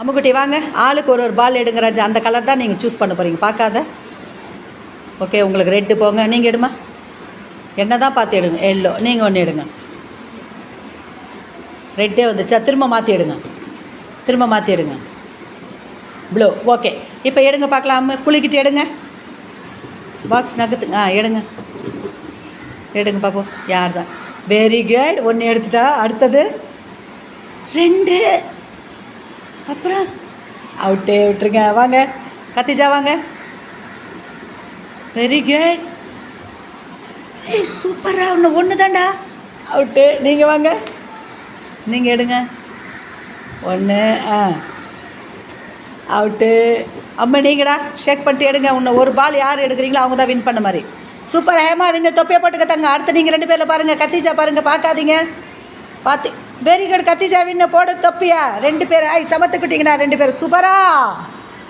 அம்முக்குட்டி வாங்க, ஆளுக்கு ஒரு பால் எடுங்க ராஜா. அந்த கலர் தான் நீங்கள் சூஸ் பண்ண போகிறீங்க, பார்க்காத. ஓகே, உங்களுக்கு ரெட்டு போங்க. நீங்கள் எடுமா, என்ன தான் பார்த்து எடுங்க. எல்லோ நீங்கள் ஒன்று எடுங்க. ரெட்டே வந்துச்சா, திரும்ப மாற்றி எடுங்க. திரும்ப மாற்றி எடுங்க. ப்ளூ. ஓகே, இப்போ எடுங்க பார்க்கலாம். குளிக்கிட்டு எடுங்க. பாக்ஸ் நகத்துங்க. எடுங்க எடுங்க பார்ப்போம் யார் தான். Very good. ஒன்று எடுத்துட்டா. அடுத்தது 2. அப்புறம் அவுட்டே விட்டுருங்க. வாங்க கத்திஜா வாங்க. Very good. சூப்பராக. ஒன்று தான்டா. அவுட்டு. நீங்கள் வாங்க, நீங்கள் எடுங்க. 1. அவுட்டு. அம்மா நீங்கடா ஷேக் பண்ணிட்டு எடுங்க. இன்னும் ஒரு பால் யார் எடுக்கிறீங்களோ அவங்க தான் வின் பண்ண மாதிரி. சூப்பர். ஹேமா வின்னு. தொப்பியை போட்டுக்க தங்க. அடுத்து நீங்கள் 2 பேரில் பாருங்கள். கத்திஜா பாருங்கள், பார்க்காதீங்க. பார்த்து. Very good. கத்திஜா வின்னு. போடு தொப்பியா. 2 பேர். சமத்துக்கிட்டீங்கண்ணா 2 பேர். சூப்பரா.